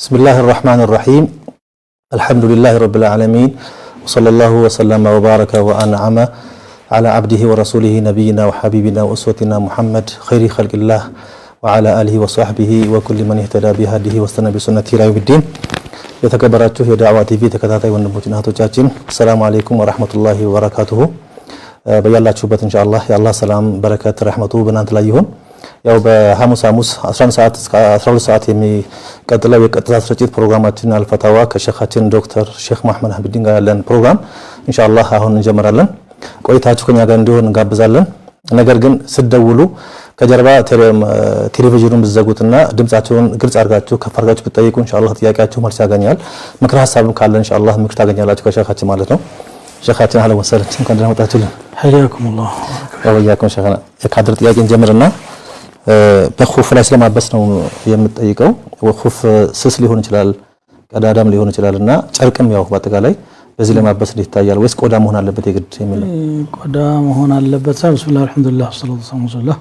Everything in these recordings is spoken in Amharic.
بسم الله الرحمن الرحيم الحمد لله رب العالمين وصلى الله وسلم وبارك وأنعم على عبده ورسوله نبينا وحبيبنا وأسوتنا محمد خير خلق الله وعلى آله وصحبه وكل من اهتدى بهديه واستنى بسنته إلى يوم الدين የተከበራችሁ የዳዕዋ ቲቪ ተከታታይ ወንድሞችና እህቶቻችን ሰላም አለይኩም ወራህመቱላሂ ወበረካቱሁ በያላችሁበት ኢንሻአላህ የአላህ ሰላም በረከት ረህመቱ በእናንተ ላይ ይሁን። ያው በሐሙስ 11 ሰዓት እስከ 12 ሰዓት የሚቀጥለው የቀጥታ ስርጭት ፕሮግራማችን አልፈታዋ ከሼኻችን ዶክተር ሼክ መሐመድ አህመዲን ጋር ያለን ፕሮግራም ኢንሻአላህ አሁን እንጀምራለን። ቆይታችሁ ከኛ ጋር እንዲሆን እንጋብዛለን። ነገር ግን ስደውሉ ከጀርባ ቴሌቪዥኑን ብትዘጉትና ድምጻችሁን ግልጽ አድርጋችሁ ከፍ አድርጋችሁ ብትጠይቁ ኢንሻአላህ ጥያቄያችሁ መልስ ያገኛል። ምክር ሐሳብም ካለ ኢንሻአላህ ምክር ታገኛላችሁ ከሼኻችን ማለት ነው። ሼኻችን አህለን ወሰለን እንኳን ደህና መጣችሁልን። حياكم ወያኩም ሼኻና የካድር ጥያቄ እንጀምርና በኹፍ ላይ ስለማበስ ነው የምትጠይቀው። ወኹፍ ስስ ሊሆን ይችላል ቀዳዳም ሊሆን ይችላልና ጨርቅም ያው በአጠቃላይ በዚህ ለማበስ ይታያል ወይስ ቆዳ መሆን አለበት የግድ የሚለው? ቆዳ መሆን አለበት። ብስሚላህ አልሐምዱሊላህ ወሰላቱ ወሰላሙ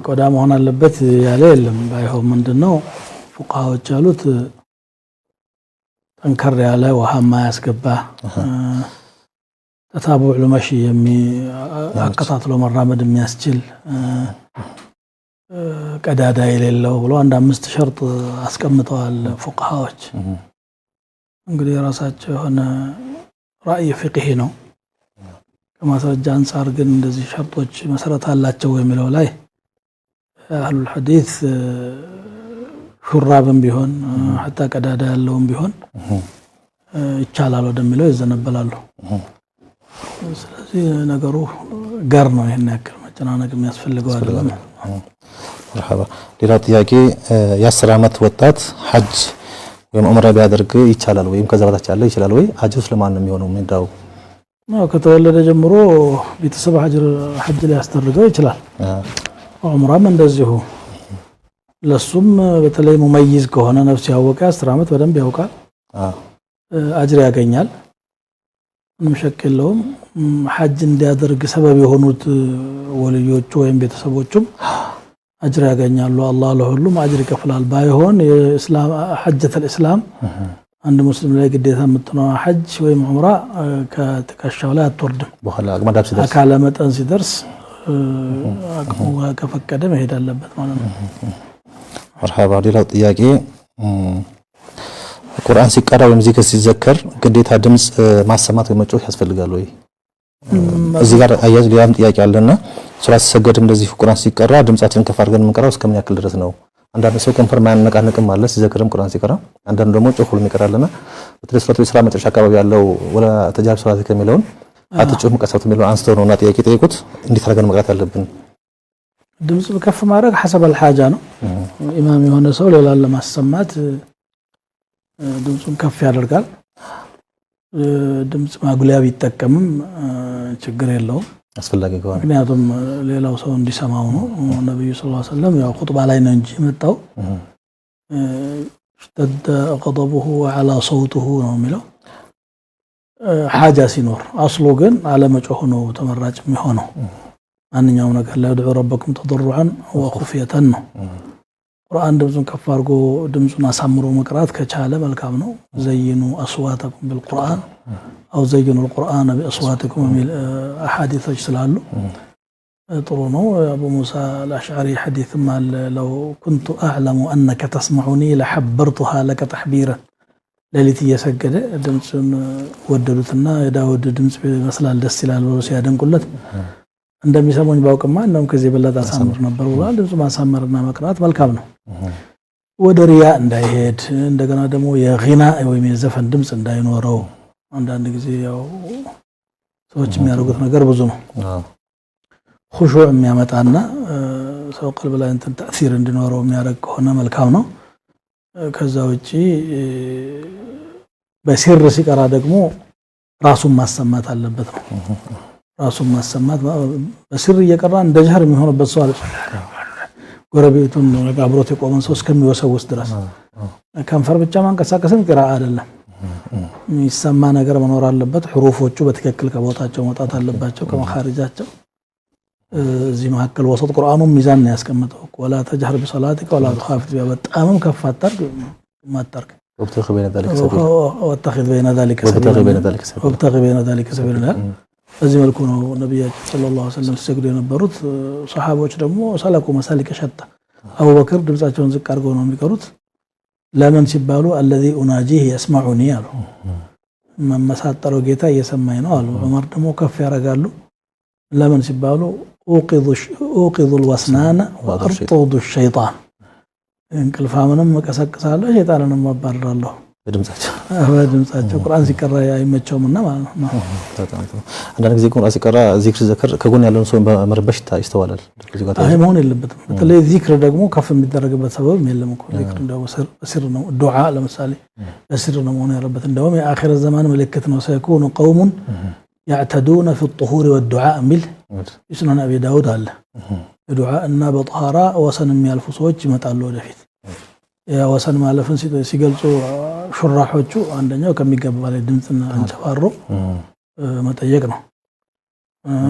ቆዳ መሆን አለበት ያለ የለም። ባይሆን ምንድነው ፉቃዎች ያሉት ጠንከር ያለ ውሃ ማያስገባ ተታቡዕ ለማሽ አከታትሎ መራመድ የሚያስችል ቀዳዳ የሌለው ብሎ አንድ 5 ሸርጥ አስቀምጠዋል ፉቃዎች። እንግዲህ ራሳቸው የሆነ ራእይ ፍቅህ ነው። ከማስረጃ አንፃር ግን እንደዚህ ሸርጦች መሰረት አላቸው የሚለው ላይ አህሉል ሐዲስ ሹራብም ቢሆን حتى ቀዳዳ ያለውም ቢሆን ይቻላል ወደሚለው ይዘነበላሉ። ስለዚህ ነገሩ ጋር ነው። ይሄን ያክል መጨናነቅ የሚያስፈልገው አይደለም። مرحبا ሌላ ጥያቄ የ10 ዓመት ወጣት ሐጅ ወይም ዑምራ ቢያደርግ ይቻላል ወይም ከዛ በታች ያለ ይችላል ወይ? ሐጅስ ለማን ነው የሚሆነው? ምንዳው ነው ከተወለደ ጀምሮ ቤተሰብ ሐጅ ላይ ያስተርገው ይችላል። ዑምራም እንደዚሁ ለሱም በተለይ ሙመይዝ ከሆነ ነፍስ ያወቀ 10 ዓመት በደንብ ያውቃል አጅር ያገኛል። ምንም ሸክ የለውም። ሐጅ እንዲያደርግ ሰበብ የሆኑት ወልዮቹ ወይም ቤተሰቦቹም አጅር ያገኛሉ። አላህ ለሁሉም አጅር ይከፍላል። ባይሆን የእስላም ሐጀተል እስላም አንድ ሙስሊም ላይ ግዴታ የምትነው ሐጅ ወይም ዑምራ ከትከሻው ላይ አትወርድም። በኋላ አቅመዳብ ሲደርስ አካለ መጠን ሲደርስ አቅሙ ከፈቀደ መሄድ አለበት ማለት ነው። مرحبا ሌላው ጥያቄ ቁርአን ሲቀራ ወይም ዚክር ሲዘከር ግዴታ ድምጽ ማሰማት ወይ መጮህ ያስፈልጋል ወይ? እዚህ ጋር አያዝ ሌላም ጥያቄ አለና ሶላት ሲሰገድ እንደዚህ ቁርአን ሲቀራ ድምጻችንን ከፍ አድርገን የምንቀራው እስከምን ያክል ድረስ ነው? አንዳንድ ሰው ከንፈር ማያነቃነቅም አለ ሲዘክርም ቁርአን ሲቀራ፣ አንዳንድ ደግሞ ጮህ ብሎ የሚቀራልና በተለይ ሱረቱ ኢስራ መጨረሻ አካባቢ ያለው ወላ ተጃብ ሶላት ከሚለውን አትጮህ መቀሰቱ የሚለው አንስቶ ነውና ጥያቄ ጠይቁት። እንዴት አድርገን መቅራት አለብን? ድምጽ ከፍ ማድረግ حسب الحاجه ነው። ኢማም የሆነ ሰው ሌላን ለማሰማት ድምጹን ከፍ ያደርጋል። ድምጽ ማጉሊያ ቢጠቀምም ችግር የለውም አስፈላጊ ከሆነ፣ ምክንያቱም ሌላው ሰው እንዲሰማው ነው። ነብዩ ሰለላሁ ዐለይሂ ወሰለም ያው ኹጥባ ላይ ነው እንጂ መጣው اشتد غضبه وعلى صوته ነው የሚለው ሐጃ ሲኖር። አስሉ ግን አለመጮህ ነው ተመራጭ የሚሆነው። ማንኛውም ነገር ላይ ادعوا ربكم تضرعا وخفية ነው። ቁርአን ድምጹን ከፍ አድርጎ ድምጹን አሳምሮ መቅራት ከቻለ መልካም ነው። ዘይኑ አስዋተኩም بالقرآن او زينوا القرآن باصواتكم የሚል አሐዲሶች ስላሉ ጥሩ ነው። አቡ ሙሳ አልአሽዓሪ ሐዲስ ማል لو كنت اعلم انك تسمعني لحبرتها لك تحبيرا ለሊት እየሰገደ ድምጹን ወደዱትና የዳውድ ድምጽ ይመስላል ደስ ይላል ብሎ ሲያደንቁለት እንደሚሰሙኝ ባውቅማ እንደውም ከዚህ በለጠ አሳምር ነበር ብሏል። ድምጽ ማሳመርና መቅራት መልካም ነው። ወደ ሪያ እንዳይሄድ እንደገና ደግሞ የጊና ወይም የዘፈን ድምጽ እንዳይኖረው አንዳንድ ጊዜ ያው ሰዎች የሚያደርጉት ነገር ብዙ ነው። ኹሹዕ የሚያመጣና ሰው ቀልብ ላይ እንትን ተአሲር እንዲኖረው የሚያደርግ ከሆነ መልካም ነው። ከዛ ውጪ በሲር ሲቀራ ደግሞ ራሱን ማሰማት አለበት ነው። ራሱን ማሰማት በስር እየቀራ እንደ ጀህር የሚሆንበት ሰው አለ። ጎረቤቱን ነው አብሮት የቆመን ሰው እስከሚወሰውስ ድረስ ከንፈር ብቻ ማንቀሳቀስም ቅራ አይደለም። የሚሰማ ነገር መኖር አለበት። ሁሩፎቹ በትክክል ከቦታቸው መውጣት አለባቸው ከመኻሪጃቸው። እዚህ መካከል ወሰጥ ቁርአኑ ሚዛን ያስቀምጠው ወላ ተጀህር በሰላቲከ ወላ ተኻፊት በጣምም ከፋታር ማጣርክ وابتغي بين ذلك سبيلا واتخذ بين ذلك سبيلا በዚህ መልኩ ነው ነብያችን ሰለላሁ ዐለይሂ ወሰለም ሲሰግዱ የነበሩት ሱሐቦች ደግሞ ሰለቁ መሳሊከ ሸታ አቡበክር ድምጻቸውን ዝቅ አድርገው ነው የሚቀሩት ለምን ሲባሉ الذي اناجيه يسمعني አሉ መመሳጠረው ጌታ እየሰማኝ ነው አሉ ዑመር ደግሞ ከፍ ያረጋሉ ለምን ሲባሉ اوقظ الوسنان وارطض الشيطان እንቅልፋምንም መቀሰቅሳለሁ ሸይጣንንም ማባረራለሁ በድምጻቸው ቁርአን ሲቀራ አይመቸውምና ማለት ነው አንዳንድ ጊዜ ቁርአን ሲቀራ ዚክር ዘከር ከጎን ያለውን ሰው በመረበሽታ ይስተዋላል አይ መሆን የለበትም በተለይ ዚክር ደግሞ ከፍ የሚደረግበት ሰበብ የለም እኮ ዚክር እንደው ስር ነው ዱዓ ለምሳሌ ለስር ነው መሆን ያለበት እንደውም የአኺር ዘማን ምልክት ነው سيكون قوم يعتدون في الطهور والدعاء ሚል ይስነና አቢ ዳውድ አለ ዱዓ እና በطهራ ወሰን የሚያልፉ ሰዎች ይመጣሉ ወደፊት ያ ወሰን ማለፍን ሲገልጹ ሹራሖቹ አንደኛው ከሚገባ ላይ ድምጽና አንጨፋሮ መጠየቅ ነው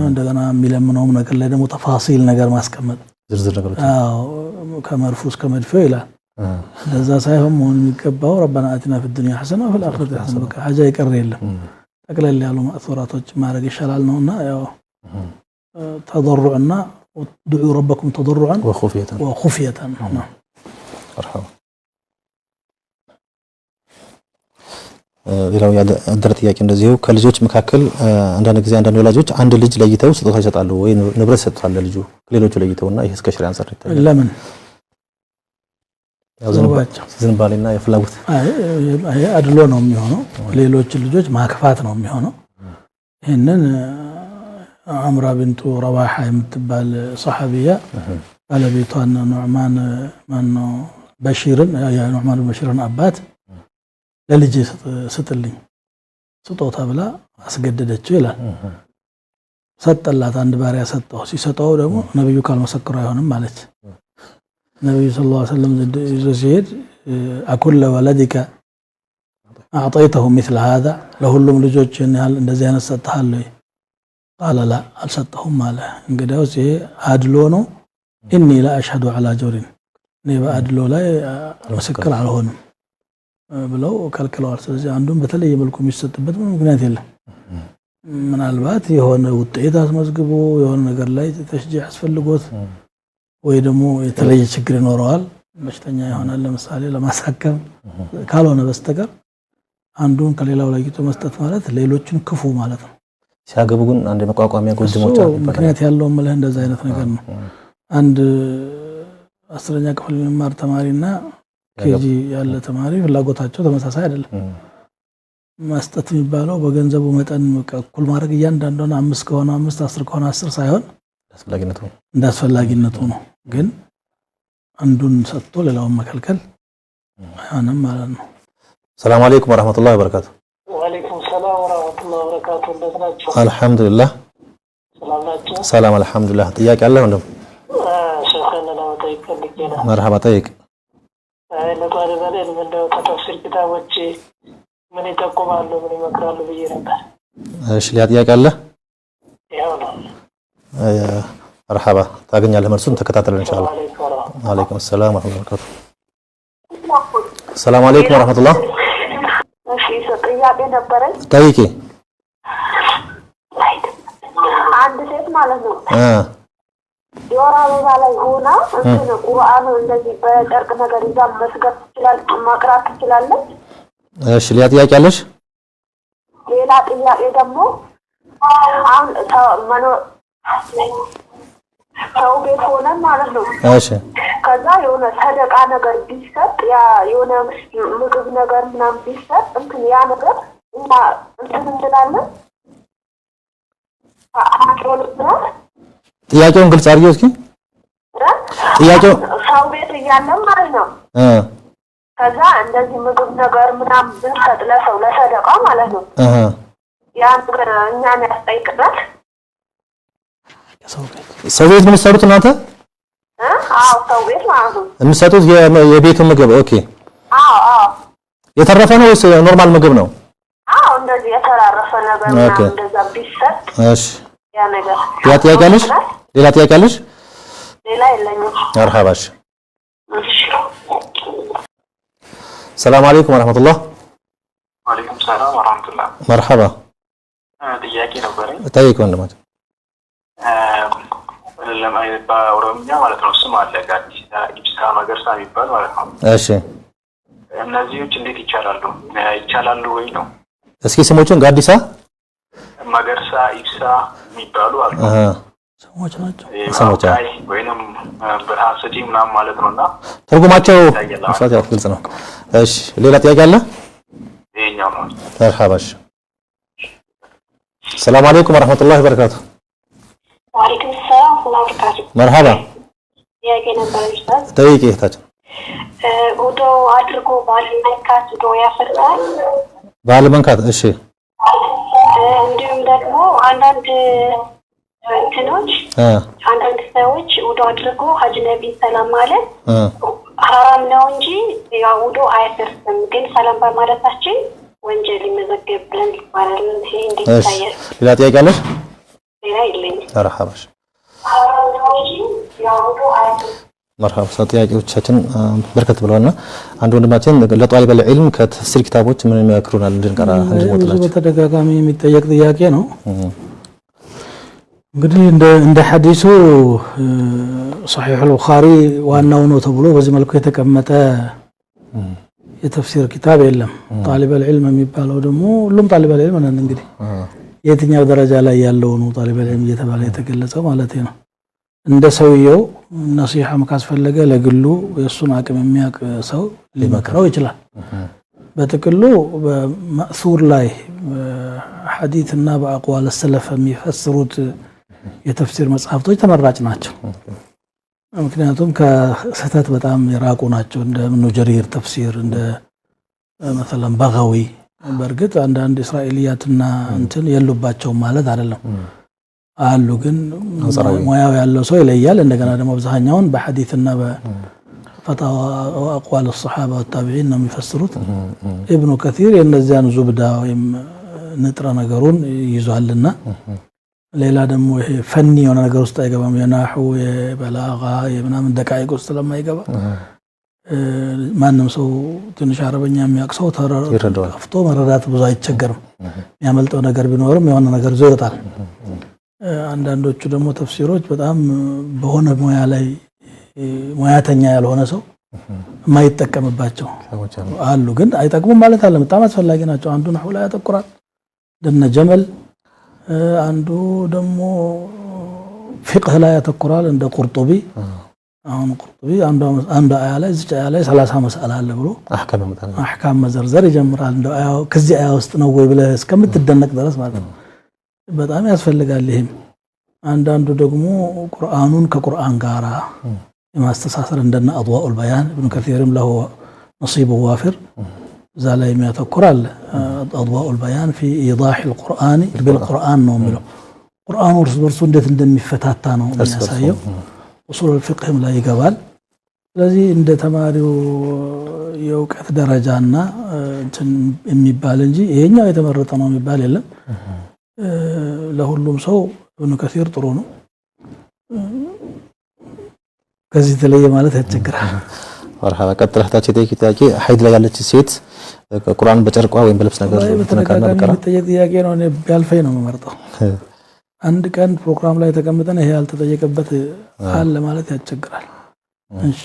እንደገና የሚለምነውም ነገር ላይ ደግሞ ተፋሲል ነገር ማስቀመጥ ዝርዝር ነገሮች አዎ ከመርፉ እስከ መድፈው ይላል ለዛ ሳይሆን መሆን የሚገባው ربنا آتنا في الدنيا حسنة وفي الآخرة حسنة ሀጃ ይቀር የለም ጠቅለል ያሉ ማጥራቶች ማድረግ ይሻላል ነውና ያው ተضرعنا ودعوا ربكم تضرعا وخفية نعم مرحبا ሌላው ያደረ ጥያቄ እንደዚሁ ከልጆች መካከል አንዳንድ ጊዜ አንዳንድ ወላጆች አንድ ልጅ ለይተው ስጦታ ይሰጣሉ ወይ ንብረት ይሰጣሉ ለልጁ ከሌሎቹ ለይተውና ይሄ እስከ ሸሪዓ አንፃር ይታያል ለምን ያው ዝንባሌና የፍላጎት አይ አድሎ ነው የሚሆነው ሌሎች ልጆች ማክፋት ነው የሚሆነው ይሄንን አምራ ቢንቱ ረዋሃ የምትባል ሱሐቢያ ባለቤቷን ኑዕማን ማነው በሽርን ያ ኑዕማን በሽርን አባት ለልጅ ስትልኝ ስጦታ ብላ አስገደደችው ይላል ሰጠላት አንድ ባሪያ ሰጠው ሲሰጠው ደግሞ ነብዩ ካልመሰከሩ አይሆንም ማለት ነብዩ ሰለላሁ ዐለይሂ ወሰለም ዘይድ አኩለ ወለዲከ አዕطيته مثل هذا ለሁሉም ልጆች ያህል እንደዚህ አይነት ሰጥሃል قال لا አልሰጠሁም አለ እንግዲያው ይሄ አድሎ ነው اني لا اشهد على جور እኔ በአድሎ ላይ ምስክር አልሆንም ብለው ከልክለዋል ስለዚህ አንዱን በተለየ መልኩ የሚሰጥበት ምክንያት የለም ምናልባት የሆነ ውጤት አስመዝግቦ የሆነ ነገር ላይ ተሽጂዕ ያስፈልጎት ወይ ደግሞ የተለየ ችግር ይኖረዋል በሽተኛ ይሆናል ለምሳሌ ለማሳከም ካልሆነ በስተቀር አንዱን ከሌላው ለይቶ መስጠት ማለት ሌሎችን ክፉ ማለት ነው ሲያገቡ ግን አንድ መቋቋሚያ ጎድሞች አሉ ምክንያት ያለው ማለት እንደዛ አይነት ነገር ነው አንድ 10ኛ ክፍል የሚማር ተማሪና ኬጂ ያለ ተማሪ ፍላጎታቸው ተመሳሳይ አይደለም መስጠት የሚባለው በገንዘቡ መጠን እኩል ማድረግ እያንዳንዱን 5 ከሆነ 5 10 ከሆነ 10 ሳይሆን እንዳስፈላጊነቱ ነው ግን አንዱን ሰጥቶ ሌላውን መከልከል አይሆንም ማለት ነው ሰላም አለይኩም ወራህመቱላሂ ወበረካቱ ወአለይኩም ሰላም ወራህመቱላሂ ወበረካቱ እንደናችሁ አልহামዱሊላህ ሰላም አልহামዱሊላህ ጥያቄ አለ ወንድም ሸኸነ ነው ተይቀልከና መርሐባ ጠይቅ ለቋሪ ባለ እንደው ተፍሲር ኪታቦች ምን ይጠቁማሉ ምን ይመክራሉ ብዬ ነበር እሺ ጥያቄ አለ ያው ነው መርሐባ ታገኛለህ መልሱን ተከታተለን ኢንሻአላህ ወአለይኩም ሰላም ወራህመቱላሂ ሰላም አለይኩም ወራህመቱላህ እሺ ጥያቄ ነበረኝ ጠይቂ አንድ ሴት ማለት ነው የወር አበባ ላይ ሆና እንትን ቁርአን እንደዚህ በጨርቅ ነገር ይዛ መስገድ ትችላለች ማቅራት ትችላለች እሺ ጥያቄ አለሽ ሌላ ጥያቄ ደግሞ አሁን ሰው ቤት ሆነ ማለት ነው እሺ ከዛ የሆነ ሰደቃ ነገር ቢሰጥ ያ የሆነ ምግብ ነገር ምናምን ቢሰጥ እንትን ያ ነገር እና እንትን እንላለን ጥያቄውን ግልጽ አድርጊው እስኪ ጥያቄው ሰው ቤት እያለ ማለት ነው ከዛ እንደዚህ ምግብ ነገር ምናምን ብንሰጥ ለሰው ለሰደቃ ማለት ነው ያ ነገር እኛን ያስጠይቅናል ሰው ቤት ምን ሰሩት እናንተ አዎ ሰው ቤት ማለት ነው የምትሰጡት የቤቱ ምግብ ኦኬ አዎ የተረፈ ነው ወይስ ኖርማል ምግብ ነው አዎ እንደዚህ የተራረፈ ነገር ምናምን እንደዛ ቢሰጥ እሺ ያ ነገር ጥያቄ አለሽ ሌላ ጥያቄ አለሽ ሌላ የለኝም መርሐባሽ السلام عليكم ورحمة الله. وعليكم السلام ورحمة الله. مرحبا. ጥያቄ ነበረኝ። ጠይቁ ወንድማችን። በኦሮምኛ ማለት ነው ስም አለ ጋዲሳ ኢብሳ መገርሳ የሚባል ማለት ነው። እሺ እነዚህዎች እንዴት ይቻላሉ ወይ ነው? እስኪ ስሞቹን ጋዲሳ መገርሳ ኢብሳ የሚባሉ አሉ። ሰሞች ናቸው። ሰሞች ወይንም በሐሰቲ ምናምን ማለት ነውና ትርጉማቸው መስዋዕት ያው ግልጽ ነው። እሺ ሌላ ጥያቄ አለ? ይሄኛው ነው። መርሐባሽ السلام عليكم ورحمة الله وبركاته. وعليكم السلام ورحمة الله وبركاته. مرحبا. يا جناب الأستاذ. طيب إيه تاج؟ ودو أدركوا بالمنكات ودو يفرقان. بالمنكات إيش؟ እንዲሁም ደግሞ አንዳንድ እንትኖች አንዳንድ ሰዎች ውዶ አድርጎ ሀጅ ነቢ ሰላም ማለት ሐራም ነው እንጂ ያው ውዶ አይፈርስም፣ ግን ሰላም በማለታችን ወንጀል ይመዘገብ ብለን ይባላል። ይሄ እንዴት ይታያል? ሌላ ጥያቄ አለሽ? ሌላ የለኝም። መርሐባሽ መርሐባ። ጥያቄዎቻችን በርከት ብለዋልና አንድ ወንድማችን ለጧሊበል ዒልም ከተፍሲር ኪታቦች ምን የሚያክሩናል እንድንቀራ እንድንሞትላችሁ በተደጋጋሚ የሚጠየቅ ጥያቄ ነው። እንግዲህ እንደ ሐዲሱ صحيح البخاري ዋናው ነው ተብሎ በዚህ መልኩ የተቀመጠ የተፍሲር ኪታብ የለም። ጣሊበል ዒልም የሚባለው ደግሞ ሁሉም ጣሊበል ዒልም ነን። እንግዲህ የትኛው ደረጃ ላይ ያለው ነው ጣሊበል ዒልም እየተባለ የተገለጸው ማለት ነው። እንደ ሰውየው ነሲሐም ካስፈለገ ለግሉ የሱን አቅም የሚያውቅ ሰው ሊመክረው ይችላል። በጥቅሉ በማእሱር ላይ ሐዲስና በአቅዋል ሰለፍ የሚፈስሩት የተፍሲር መጽሐፍቶች ተመራጭ ናቸው። ምክንያቱም ከስህተት በጣም የራቁ ናቸው። እንደ ኢብኑ ጀሪር ተፍሲር እንደ مثلا በጋዊ በርግጥ አንዳንድ እስራኤልያትና እንትን የሉባቸው ማለት አይደለም አሉ፣ ግን ሙያው ያለው ሰው ይለያል። እንደገና ደግሞ አብዛኛውን በሐዲስና በፈታዋ ወአቅዋል الصحابه والتابعين ነው የሚፈስሩት። ኢብኑ ከሲር የነዚያን ዙብዳ ወይም ንጥረ ነገሩን ይዟልና ሌላ ደግሞ ይሄ ፈኒ የሆነ ነገር ውስጥ አይገባም። የናሁ የበላጋ የምናምን ደቃይቅ ውስጥ ስለማይገባ ማንም ሰው ትንሽ አረበኛ የሚያውቅ ሰው ተረድቶ መረዳት ብዙ አይቸገርም። የሚያመልጠው ነገር ቢኖርም የሆነ ነገር ይዞ ይወጣል። አንዳንዶቹ ደግሞ ተፍሲሮች በጣም በሆነ ሙያ ላይ ሙያተኛ ያልሆነ ሰው የማይጠቀምባቸው አሉ፣ ግን አይጠቅሙም ማለት አይደለም። በጣም አስፈላጊ ናቸው። አንዱ ነህው ላይ ያተኩራል እንደነ ጀመል፣ አንዱ ደግሞ ፍቅህ ላይ ያተኩራል እንደ ቁርጡቢ። አሁን ቁርጡቢ አንዱ አያ ላይ እዚህ አያ ላይ 30 መስአላ አለ ብሎ አህካም መዘርዘር ይጀምራል። እንደው አያው ከዚህ አያ ውስጥ ነው ወይ ብለህ እስከምትደነቅ ድረስ ማለት ነው። በጣም ያስፈልጋል። ይሄም አንዳንዱ ደግሞ ቁርአኑን ከቁርአን ጋራ የማስተሳሰር እንደነ አድዋኡል በያን ኢብኑ ከሲርም له نصيب وافر ዛላ የሚያተኩራል። አድዋኡል በያን في ايضاح القرآن بالقرآن ነው የሚለው። ቁርአኑ እርስ በርሱ እንዴት እንደሚፈታታ ነው የሚያሳየው። ኡሱል الفقህም ላይ ይገባል። ስለዚህ እንደ ተማሪው የእውቀት ደረጃና እንትን የሚባል እንጂ ይሄኛው የተመረጠ ነው የሚባል የለም። ለሁሉም ሰው ኢብኑ ከሲር ጥሩ ነው። ከዚህ ተለየ ማለት ያስቸግራል። ወርሃ ቀጥለህታችሁ ጥያቄ ሀይድ ላይ ያለች ሴት ቁርአን በጨርቋ ወይም በልብስ ነገር ተነካና በቀራ ጥያቄ ነው። እኔ ቢያልፈኝ ነው የምመርጠው። አንድ ቀን ፕሮግራም ላይ ተቀምጠን ይሄ ያልተጠየቀበት አለ ማለት ያስቸግራል። እሺ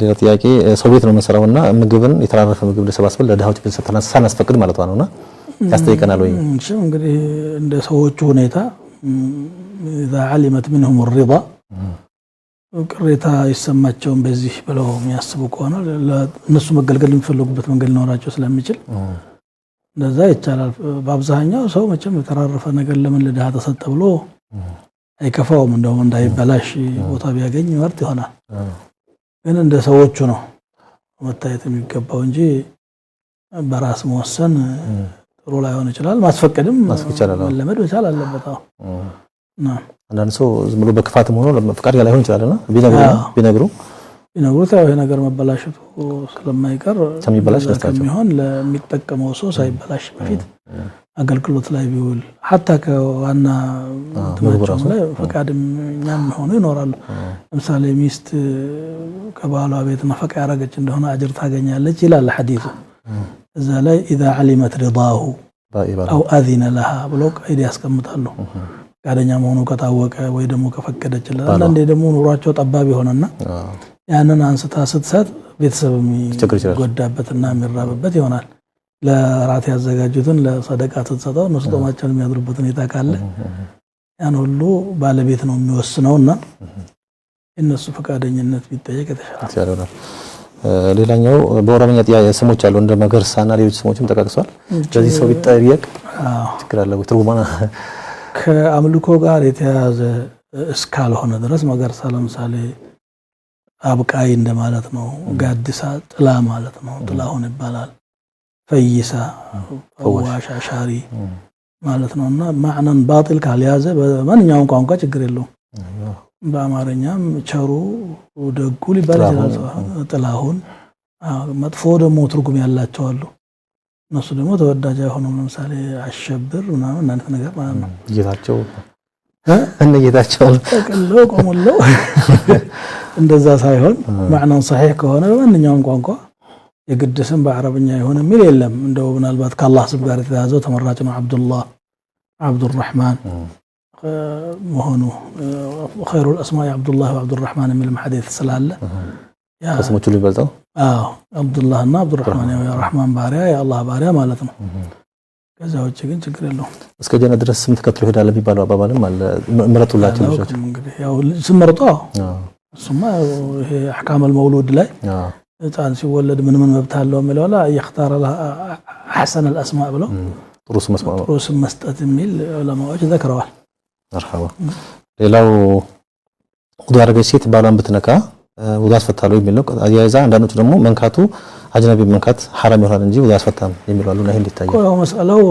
ሌላ ጥያቄ ሰው ቤት ነው የምንሰራውና ምግብን የተራረፈ ምግብ ለሰባስበን ለድሃዎች ብንሰጥና ሳናስፈቅድ ማለት ነውና ያስጠይቀናል ወይ? እሺ እንግዲህ እንደ ሰዎቹ ሁኔታ اذا علمت منهم الرضا ቅሬታ ይሰማቸውን በዚህ ብለው የሚያስቡ ከሆነ ለነሱ መገልገል የሚፈልጉበት መንገድ ሊኖራቸው ስለሚችል እንደዛ ይቻላል። በአብዛኛው ሰው መቼም የተራረፈ ነገር ለምን ለድሃ ተሰጠ ብሎ አይከፋውም። እንደውም እንዳይበላሽ ቦታ ቢያገኝ ይመርጥ ይሆናል። ግን እንደ ሰዎቹ ነው መታየት የሚገባው እንጂ በራስ መወሰን ጥሩ ላይሆን ይችላል። ማስፈቀድም መለመድ መቻል አለበት። አንዳንድ ሰው ዝም ብሎ በክፋትም ሆኖ ለፍቃድ ላይሆን ይችላልና ቢነግሩ ይነግሩት ያው ይሄ ነገር መበላሸቱ ስለማይቀር ስለሚበላሽ ደስታቸው የሚሆን ለሚጠቀመው ሰው ሳይበላሽ በፊት አገልግሎት ላይ ቢውል حتى ከዋና ተማሪዎች ላይ ፈቃደኛም ሆኖ ይኖራሉ ለምሳሌ ሚስት ከባሏ ቤት ነፈቃ ያረጋች እንደሆነ አጅር ታገኛለች ይላል ሐዲሱ እዛ ላይ اذا علمت رضاه او اذن لها ብሎ ቀይድ ያስቀምጣሉ ፈቃደኛ መሆኑ ከታወቀ ወይ ደግሞ ከፈቀደችለት አንዴ ደግሞ ኑሯቸው ጠባብ ይሆንና ያንን አንስታ ስትሰጥ ቤተሰብም ይጎዳበትና የሚራበበት ይሆናል ለራት ያዘጋጁትን ለሰደቃ ተሰጣው ነው ጾማቸውን የሚያድሩበት ሁኔታ ካለ ያን ሁሉ ባለቤት ነው የሚወስነውና እነሱ ፈቃደኝነት ቢጠየቅ የተሻለ ነው ሌላኛው በኦሮምኛ ስሞች አሉ እንደ መገርሳና ሌሎች ስሞችም ተቀቅሷል ስለዚህ ሰው ቢጠየቅ ችግር አለው ትርጉማና ከአምልኮ ጋር የተያያዘ እስካልሆነ ድረስ መገርሳ ለምሳሌ አብቃይ እንደማለት ነው ጋድሳ ጥላ ማለት ነው ጥላውን ይባላል ፈይሳ ፈዋሽ አሻሪ ማለት ነውና ማዕናን ባጢል ካልያዘ በማንኛውም ቋንቋ ችግር የለውም በአማርኛም ቸሩ ደጉ ሊባል ይችላል ጥላሁን መጥፎ ደግሞ ትርጉም ያላቸው አሉ እነሱ ደግሞ ተወዳጅ አይሆኑም ለምሳሌ አሸብር ምናምን አንተ ነገር ማለት ነው ጌታቸው እነጌታቸው ተቀሎ ቆሞለው እንደዛ ሳይሆን ማዕናን صحيح ከሆነ በማንኛውም ቋንቋ የግድስም በአረብኛ ይሆን የሚል የለም እንደው ምናልባት ከአላህ ስም ጋር የተያዘው ተመራጭ ነው አብዱላህ አብዱርራህማን መሆኑ خير الاسماء عبد الله وعبد الرحمن من الحديث ስላለ ያ ስሞቹ ሊበልጣው አብዱላህ እና አብዱርራህማን ያ ረህማን ባሪያ ያ አላህ ባሪያ ማለት ነው ከዛው ግን ችግር የለውም እስከ ጀነት ድረስ ስም ተከትሎ ይሄዳል የሚባለው አባባልም አለ ምረጡላችሁ ልጆች እንግዲህ ያው ስመርጦ እሱማ ይሄ احكام المولود ላይ እጣን ሲወለድ ምን መብት አለው የሚለው ላይ يختار احسن الاسماء ብለው ጥሩ ስም መስጠት የሚል ዑለማዎች ዘክረዋል مرحبا ሌላው ወደ አረገች ሴት ባሏን ብትነካ ወደ አስፈታለው የሚለው አያይዛ አንዳንዶቹ ደግሞ መንካቱ አጅነቢ መንካት حرام ይሆናል እንጂ ወደ አስፈታም የሚለው ነው ይሄ እንዲታየው ቆይ መስአለው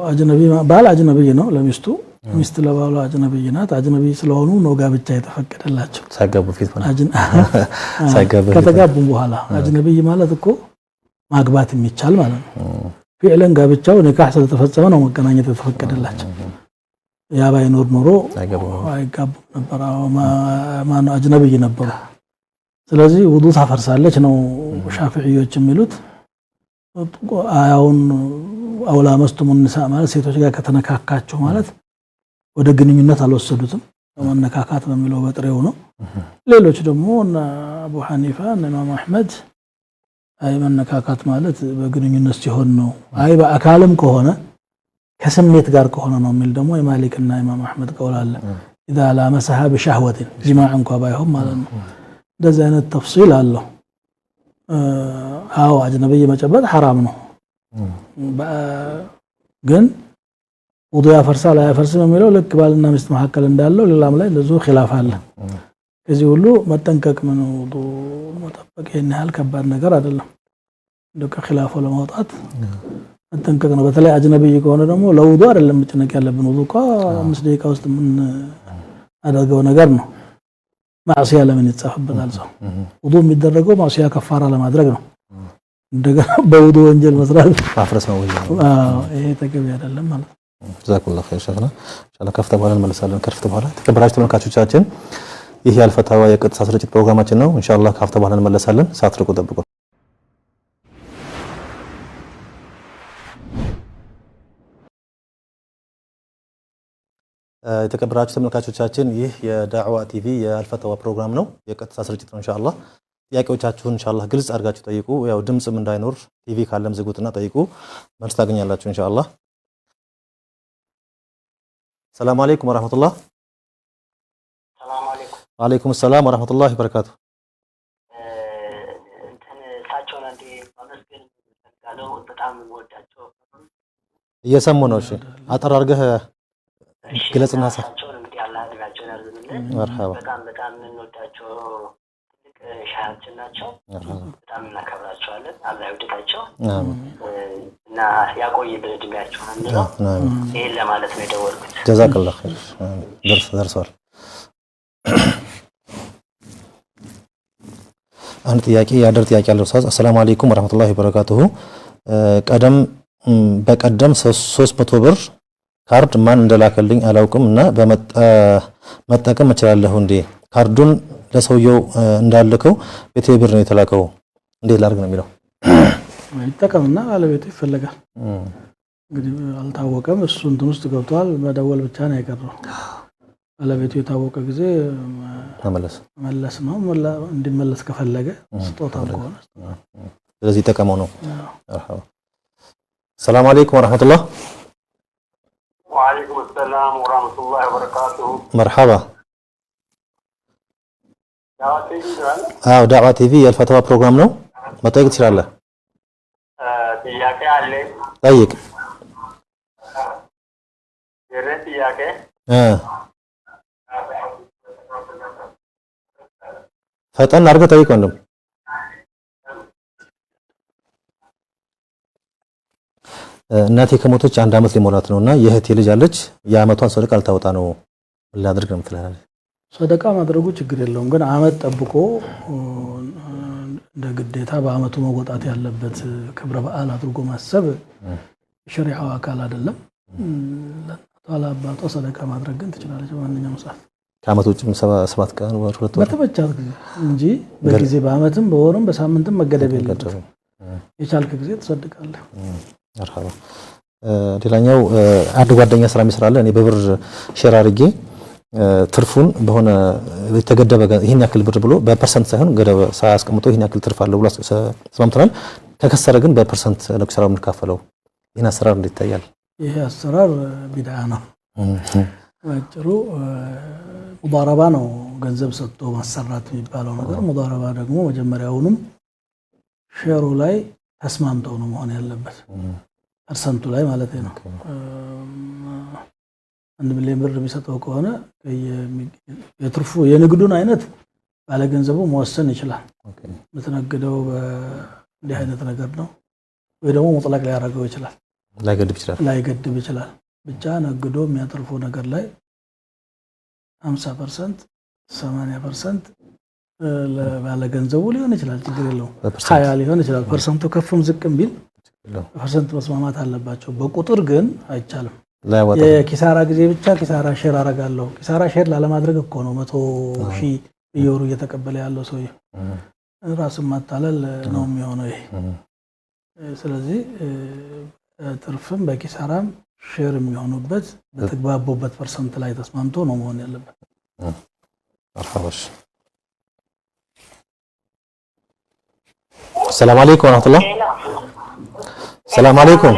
አጅነቢ ባል አጅነቢ ነው ለሚስቱ ሚስት ለባሏ አጅነቢ ናት አጅነቢ ስለሆኑ ነው ጋብቻ የተፈቀደላቸው ሳይጋቡ ፊት ማለት ሳይጋቡ ከተጋቡ በኋላ አጅነቢ ማለት እኮ ማግባት የሚቻል ማለት ነው ፊዕለን ጋብቻው ንካህ ስለተፈጸመ ነው መገናኘት የተፈቀደላቸው ያ ባይኖር ኖሮ አይጋቡ ነበር ማን አጅነቢ ነበሩ ስለዚህ ውዱእ ታፈርሳለች ነው ሻፊዒዎች የሚሉት አያውን አውላ መስቱም النساء ማለት ሴቶች ጋር ከተነካካቸው ማለት ወደ ግንኙነት አልወሰዱትም መነካካት በሚለው በጥሬው ነው ሌሎች ደግሞ አቡ ሐኒፋ እና ኢማም አህመድ አይ መነካካት ማለት በግንኙነት ሲሆን ነው አይ በአካልም ከሆነ ከስሜት ጋር ከሆነ ነው የሚል ደግሞ የማሊክና ኢማም አህመድ ቀውል አለ اذا لامسها بشهوه جماع እንኳን ባይሆን ማለት ነው እንደዚህ አይነት ተፍሲል አለው አው አጅነብይ መጨበጥ حرام ነው ግን ውዱእ ያፈርሳል አያፈርስም የሚለው ልክ ባልና ሚስት መሐከል እንዳለው ሌላም ላይ ለዙ ኺላፍ አለ ከዚህ ሁሉ መጠንቀቅ ምን ውዱእ መጠበቅ የነሃል ከባድ ነገር አይደለም እንደው ከኺላፉ ለማውጣት መጠንቀቅ ነው በተለይ አጅነብይ ከሆነ ደግሞ ለውዱእ አይደለም መጨነቅ ያለብን ውዱእ 5 ደቂቃ ውስጥ ምን አደረገው ነገር ነው ማዕሲያ ለምን ይጻፈበታል ሰው ውዱእ የሚደረገው ማዕሲያ ከፋራ ለማድረግ ነው እንደገና በውዱእ ወንጀል መስራት ማፍረስ ነው ይሄ ተገቢ አይደለም ማለት ጀዛኩላህ ኸይር ሸይኽና ኢንሻአላህ ከፍተ በኋላ እንመለሳለን ከፍተ በኋላ ተከበራችሁ ተመልካቾቻችን ይህ የአልፈታዋ የቀጥታ ስርጭት ፕሮግራማችን ነው ኢንሻአላህ ከፍተ በኋላ እንመለሳለን ሳትርቁ ጠብቁ የተከበራችሁ ተመልካቾቻችን ይህ የዳዕዋ ቲቪ የአልፈታዋ ፕሮግራም ነው የቀጥታ ስርጭት ነው ኢንሻአላህ ጥያቄዎቻችሁን ኢንሻአላህ ግልጽ አድርጋችሁ ጠይቁ ያው ድምጽም እንዳይኖር ቲቪ ካለም ዝጉትና ጠይቁ መልስ ታገኛላችሁ ኢንሻአላህ ሰላም አለይኩም ወራህመቱላህ ሰላም አለይኩም ወአለይኩም ሰላም ወራህመቱላሂ ወበረካቱ ታቸውን አንዴ ማመስገን ፈልጋለሁ በጣም ወዳቸው እየሰሙ ነው እሺ አጠር አድርገህ ግለጽና ታቸውን እንግዲህ አላህ ያድርጋቸውን ያርዝምልን መርሐባ በጣም እንወዳቸው ትልቅ ሻሃችን ናቸው በጣም እናከብራቸዋለን አላህ ይወድዳቸው እና ያቆይልን እድሜያቸውን እንለው ይሄን ለማለት ነው የደወልኩት ጀዛከላህ ኸይር ደርሷል አንድ ጥያቄ ያደር ጥያቄ ያለው ኡስታዝ አሰላሙ አለይኩም ወራህመቱላሂ ወበረካቱሁ በቀደም 300 ብር ካርድ ማን እንደላከልኝ አላውቅምና መጠቀም እችላለሁ እንዴ ካርዱን ለሰውየው እንዳልከው ቤቴ ብር ነው የተላከው እንዴት ላድርግ ነው የሚለው ይተቀምና ባለቤቱ ይፈልጋል እንግዲህ አልታወቀም እሱ እንትን ውስጥ ገብቷል መደወል ብቻ ነው የቀረው ባለቤቱ የታወቀ ጊዜ መለስ ነው እንዲመለስ ከፈለገ ስጦታው ከሆነ ስለዚህ ተቀመው ነው ሰላም አለይኩም ወራህመቱላህ وعليكم السلام ورحمة الله وبركاته مرحبا دعوة تي في الفتوى بروجرام ነው መጠየቅ ትችላለህ ጥያቄ አለ ጠይቅ ጥያቄ ፈጠን አድርገህ ጠይቅ ወንድም እናቴ ከሞተች 1 አመት ሊሞላት ነውና የእህቴ ልጅ አለች የአመቷን ሰደቃ አልታወጣ ነው ላድርግ ነው የምትለው ሰደቃ ማድረጉ ችግር የለውም ግን አመት ጠብቆ እንደ ግዴታ በአመቱ መወጣት ያለበት ክብረ በዓል አድርጎ ማሰብ ሸሪዓው አካል አይደለም ለአባቷ ሰደቃ ማድረግ ግን ትችላለች ማንኛውም ሰዓት ከአመት ውጭ 7 ቀን ወር 2 ወር በተበቻት ጊዜ እንጂ በጊዜ በአመትም በወርም በሳምንትም መገደብ የለበትም የቻልክ ጊዜ ተሰደቃለህ አርሃባ ሌላኛው አንድ ጓደኛ ስራ የሚሰራለ እኔ በብር ሼር አድርጌ ትርፉን በሆነ የተገደበ ይሄን ያክል ብር ብሎ በፐርሰንት ሳይሆን ገደብ ሳያስቀምጦ ይሄን ያክል ትርፍ አለ ብሎ ተስማምተናል ከከሰረ ግን በፐርሰንት ነው ስራው የምንካፈለው ይሄን አሰራር እንዴት ይታያል ይሄ አሰራር ቢድዓ ነው ወጭሩ ሙዳረባ ነው ገንዘብ ሰጥቶ ማሰራት የሚባለው ነገር ሙዳረባ ደግሞ መጀመሪያውንም ሼሩ ላይ ተስማምተው ነው መሆን ያለበት ፐርሰንቱ ላይ ማለት ነው 1 ሚሊዮን ብር የሚሰጠው ከሆነ የትርፉ የንግዱን አይነት ባለ ገንዘቡ መወሰን ይችላል ምትነግደው በእንዲህ አይነት ነገር ነው ወይ ደግሞ ሙጥለቅ ሊያደርገው ይችላል ላይገድብ ይችላል ብቻ ነግዶ የሚያተርፈው ነገር ላይ 50% 80% ለባለ ገንዘቡ ሊሆን ይችላል ችግር የለውም 20 ሊሆን ይችላል ፐርሰንቱ ከፍም ዝቅም ቢል ፐርሰንት መስማማት አለባቸው በቁጥር ግን አይቻልም የኪሳራ ጊዜ ብቻ ኪሳራ ሼር አረጋለሁ ኪሳራ ሼር ላለማድረግ እኮ ነው 100,000 እየወሩ እየተቀበለ ያለው ሰው ራስን ማታለል ነው የሚሆነው ይሄ ስለዚህ ትርፍም በኪሳራም ሼር የሚሆኑበት በተግባቦበት ፐርሰንት ላይ ተስማምቶ ነው መሆን ያለበት አርሃባሽ السلام عليكم ورحمة الله السلام عليكم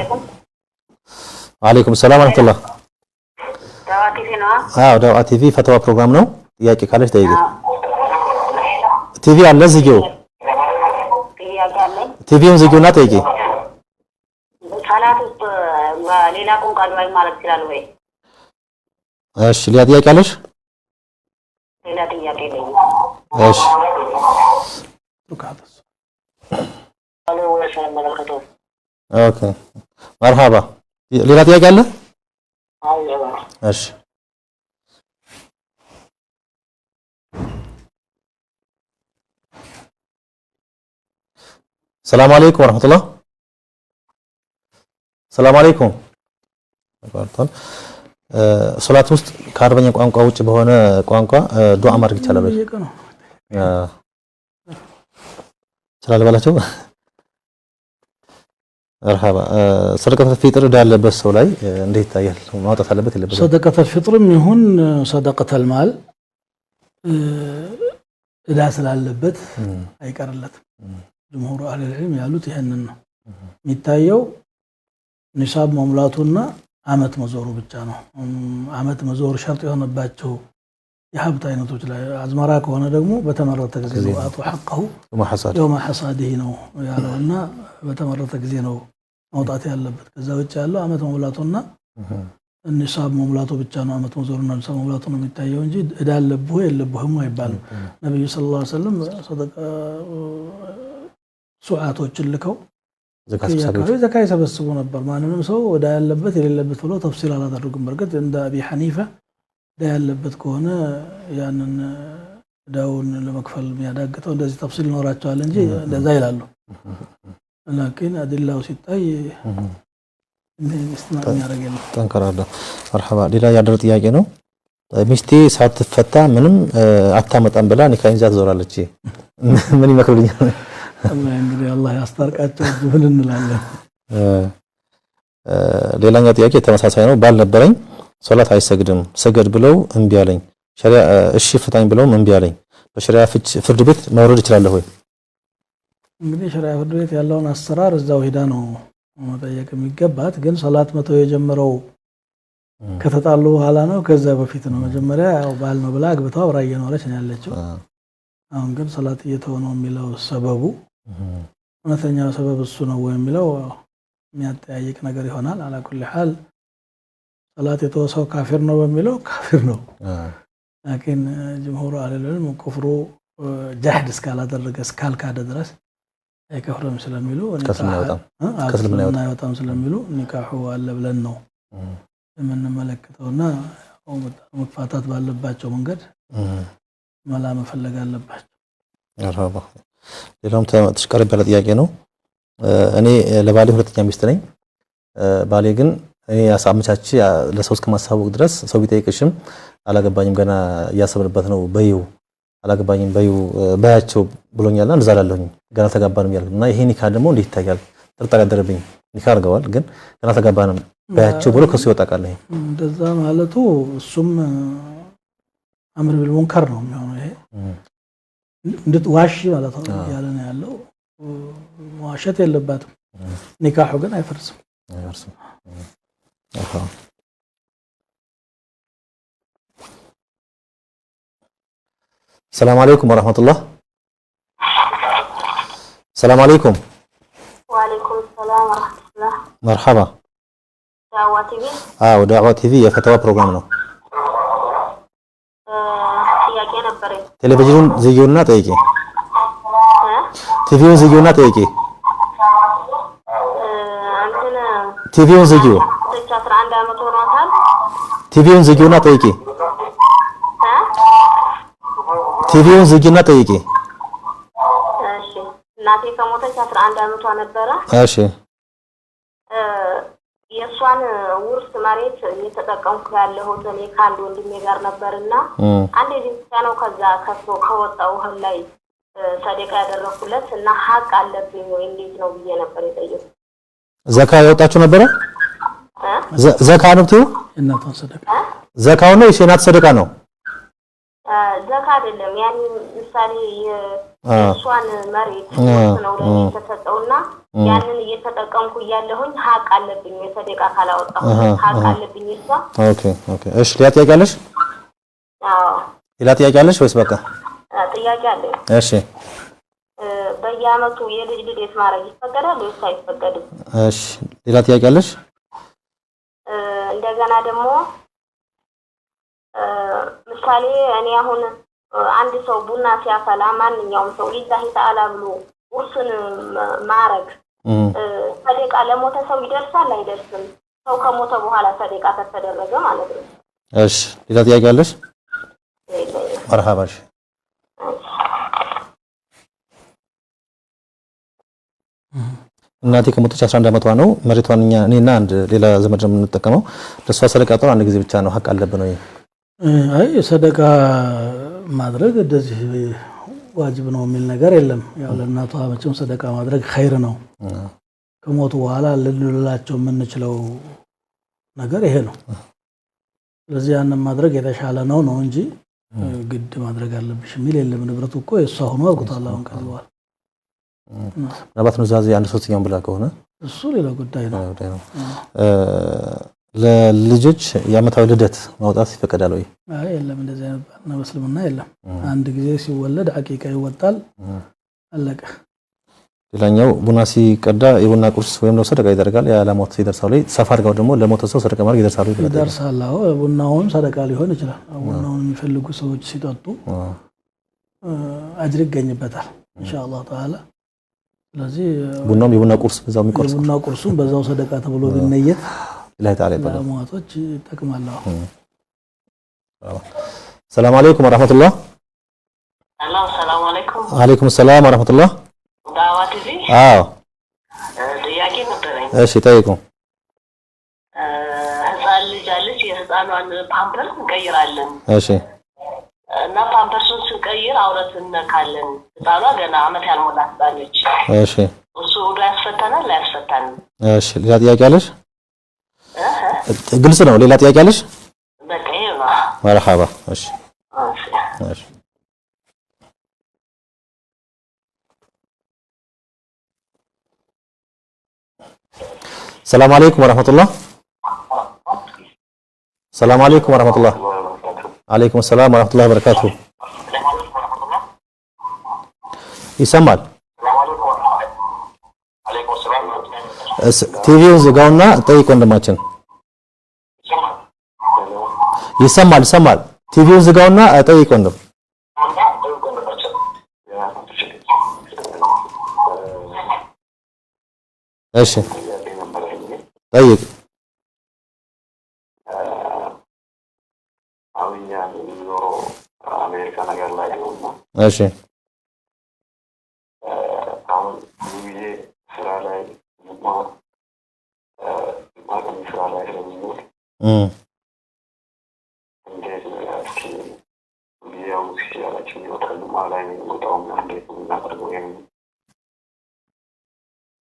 وعليكم السلام ورحمة الله دعوة تي في نو دعوة تي في فتوى بروجرام ነው ጥያቄ ካለሽ ጠይቂ ቲቪ አለ ዝጊው ቲቪውን ዝጊውና ጠይቂ ሰላት ውስጥ ሌላ ቋንቋ ማለት ይችላል ወይ እሺ ሌላ ጥያቄ አለሽ ሌላ ጥያቄ የለኝም እሺ ሩካተስ ኦኬ መርሃባ ሌላ ጥያቄ አለ እሺ السلام عليكم ورحمة الله السلام عليكم ሶላት ውስጥ ከአረበኛ ቋንቋ ውጭ በሆነ ቋንቋ ዱዓ ማድረግ ይቻላል ወይ ይችላል ባላችሁ መርሃባ ሰደቀተ ፊጥር ዳለበት ሰው ላይ እንዴት ይታያል ማውጣት አለበት የለበትም ሰደቀተ ፊጥርም ይሁን ሰደቀተ ማል እዳ ስላለበት አይቀርለትም ጀምሁር አህለ العلم ያሉት ይሄንን ነው የሚታየው ኒሳብ መሙላቱና አመት መዞሩ ብቻ ነው አመት መዞር ሸርጥ የሆነባቸው የሀብት አይነቶች ላይ አዝመራ ከሆነ ደግሞ በተመረጠ ጊዜ ነው አጡ حقه يوم حصاده ነው ያለውና በተመረጠ ጊዜ ነው ማውጣት ያለበት ከዛ ውጭ ያለው አመት መሙላቱና ኒሳብ መሙላቱ ብቻ ነው አመት መዞሩና ኒሳብ መሙላቱ ነው የሚታየው እንጂ እዳ አለብህ የለብህም አይባልም ነብዩ ሰለላሁ ዐለይሂ ወሰለም ሰደቃ ሱዓቶችን ልከው ዘካ ይሰበስቡ ነበር ማንንም ሰው ወዳ ያለበት የሌለበት ብሎ ተፍሲል አላደረጉም በርግጥ እንደ አቢ ሐኒፋ ዳ ያለበት ከሆነ ያንን ዳውን ለመክፈል የሚያዳግተው እንደዚህ ተፍሲል ኖራቸዋል እንጂ እንደዛ ይላሉ لكن ادله ሲታይ استثناء ያደርጋል ተንከራለ مرحبا ሌላ ያደረ ጥያቄ ነው ሚስቴ ሳትፈታ ምንም አታመጣም ብላ ኒካን ይዛ ትዞራለች ምን ይመክሩልኛል አላህ እንግዲህ አላህ ያስታርቃቸው ብል እንላለን ሌላኛው ጥያቄ ተመሳሳይ ነው ባል ነበረኝ ሶላት አይሰግድም ሰገድ ብለው እንቢ አለኝ ሸሪዓ እሺ ፍታኝ ብለው እንቢ አለኝ በሸሪዓ ፍርድ ቤት መውረድ ይችላል ወይ እንግዲህ ሸሪዓ ፍርድ ቤት ያለውን አሰራር እዛው ሄዳ ነው መጠየቅ የሚገባት ግን ሶላት መተው የጀመረው ከተጣሉ በኋላ ነው ከዛ በፊት ነው መጀመሪያ ያው ባል ነው ብላ አግብታው አብራ እየኖረች ነው ያለችው አሁን ግን ሶላት እየተወነው የሚለው ሰበቡ እውነተኛው ሰበብ እሱ ነው ወይ የሚለው የሚያጠያይቅ ነገር ይሆናል على كل حال ሶላት የተወሰው ካፊር ነው በሚለው ካፊር ነው لكن جمهور اهل العلم كفر جحد እስካላደረገ እስካልካደ ድረስ አይከፍርም ስለሚሉ ከስልምና ያወጣም ስለሚሉ ኒካሁ አለ ብለን ነው የምንመለከተውና መፋታት ባለባቸው መንገድ መላ መፈለግ አለባቸው አራባ ሌላም ተሽቀረብ ያለ ጥያቄ ነው እኔ ለባሌ ሁለተኛ ሚስት ነኝ ባሌ ግን እኔ ያሳመቻች ለሰው እስከማሳወቅ ድረስ ሰው ቢጠይቅሽም አላገባኝም ገና ያሰብንበት ነው በይው አላገባኝም በይው ባያቸው ብሎኛልና እንዛላለሁኝ ገና ተጋባንም ያለና ይሄ ኒካ ደግሞ እንዴት ይታያል ጥርጣሬ ያደረብኝ ኒካ አርገዋል ግን ገና ተጋባንም ባያቸው ብሎ ከሱ ይወጣቃል ይሄ እንደዛ ማለቱ እሱም አምር ቢልሙንከር ነው የሚሆነው ይሄ እንድትዋሽ ማለት ነው ያለ ነው ያለው ዋሸት የለባትም ኒካሁ ግን አይፈርስም السلام عليكم ورحمة الله السلام عليكم وعليكم السلام ورحمة الله مرحبا دعوة تي في ودعوة تي في يا فتوى بروجرام ነው ጥያቄ ነበር ቴሌቪዥን ዝጊውና ጠይቂ ቲቪውን ዝጊውና ጠይቂ ቲቪውን ዝጊው 11 አመት ሆኗታል ቲቪውን ዝጊውና ጠይቂ ቲቪውን ዝጊውና ጠይቂ እሺ እናቴ ከሞተች 11 አመቷ ነበረ እሺ የሷን ውርስ መሬት እየተጠቀምኩ ያለሁት እኔ ካንዱ ወንድሜ ጋር ነበርና አንድ ልጅ ነው ከዛ ከሶ ከወጣው ላይ ሰደቃ ያደረኩለት እና ሀቅ አለብኝ ወይ እንዴት ነው ብዬ ነበር የጠየቁት ዘካ ያወጣችሁ ነበር ዘካ ነው ትዩ እናቷን ሰደቃ ዘካው ነው የሴናት ሰደቃ ነው ዘካ አይደለም ያኒ ምሳሌ የሷን መሬት ነው ለተሰጠውና ያንን እየተጠቀምኩ ያለሁኝ ሀቅ አለብኝ የሰደቃ ካላወጣሁ ሀቅ አለብኝ እሷ ኦኬ እሺ ሌላ ጥያቄ አለሽ አዎ ሌላ ጥያቄ አለሽ ወይስ በቃ ጥያቄ አለ እሺ በየአመቱ የልጅ ልደት ማድረግ ይፈቀዳል ወይስ አይፈቀድም እሺ ሌላ ጥያቄ አለሽ እንደገና ደግሞ ምሳሌ እኔ አሁን አንድ ሰው ቡና ሲያፈላ ማንኛውም ሰው ሊላሂ ተዓላ ብሎ ቁርስን ማረግ ሰደቃ ለሞተ ሰው ይደርሳል አይደርስም ሰው ከሞተ በኋላ ሰደቃ ከተደረገ ማለት ነው እሺ ሌላ ጥያቄ አለሽ مرحبا እናቴ ከሞተች 11 አመቷ ነው መሬቷን እኔና አንድ ሌላ ዘመድ ነው የምንጠቀመው ለሷ ሰደቃ ጣው አንድ ጊዜ ብቻ ነው ሀቅ አለብን ነው አይ ሰደቃ ማድረግ እንደዚህ ዋጅብ ነው የሚል ነገር የለም ያው ለእናቷ መቼም ሰደቃ ማድረግ ኸይር ነው ከሞቱ በኋላ ልንላቸው የምንችለው ነገር ይሄ ነው ስለዚህ ያንን ማድረግ የተሻለ ነው እንጂ ግድ ማድረግ አለብሽ የሚል የለም ንብረቱ እኮ የሷ ሆኖ አልቆታል አሁን ከልዋል ምናልባት ነው ዛዜ አንድ ሶስተኛውን ብላ ከሆነ እሱ ሌላ ጉዳይ ነው ለልጆች የአመታዊ ልደት ማውጣት ይፈቀዳል ወይ አይ የለም እንደዚህ አይነት ነው በእስልምና የለም አንድ ጊዜ ሲወለድ አቂቃ ይወጣል አለቀ ሌላኛው ቡና ሲቀዳ የቡና ቁርስ ወይም ነው ሰደቃ ይደረጋል ያላሞት ይደርሳል ወይ ሰፋር ጋር ደግሞ ለሞተ ሰው ሰደቃ ማድረግ ይደርሳል አዎ ቡናውን ሰደቃ ሊሆን ይችላል ቡናውን የሚፈልጉ ሰዎች ሲጠጡ አጅር ይገኝበታል ኢንሻአላህ ተዓላ ስለዚህ ቡናውም የቡና ቁርስ በዛው የሚቆርስ ቡና ቁርሱም በዛው ሰደቃ ተብሎ ቢነየት ላይ ታሪክ ይባላል ለሞቶች ይጠቅማል ሰላም አለይኩም ወራህመቱላህ አላሁ ሰላም አለይኩም። አለይኩም ሰላም ወራህመቱላህ። ዳዋት እዚህ አዎ ጥያቄ ነበረኝ። እሺ ጠይቁ። ህፃን ልጅ አለች። የህፃኗን ፓምፐርስ እንቀይራለን። እሺ እና ፓምፐርሱን ስንቀይር አውረት እንነካለን። ህፃኗ ገና አመት ያልሞላት ባለች። እሺ እሱ ወደ ያስፈታናል አያስፈታንም? እሺ ሌላ ጥያቄ አለሽ? ግልጽ ነው። ሌላ ጥያቄ አለሽ? በቃ ይሄ ነው። መርሐባ። እሺ እሺ السلام عليكم ورحمة الله. السلام عليكم ورحمة الله. عليكم السلام ورحمة الله وبركاته. يسمعك. ቲቪውን ዝጋውና ጠይቁ ወንድማችን። ይሰማል። ቲቪውን ዝጋውና ጠይቁ ወንድም። እሺ ጠይቅ። እሺ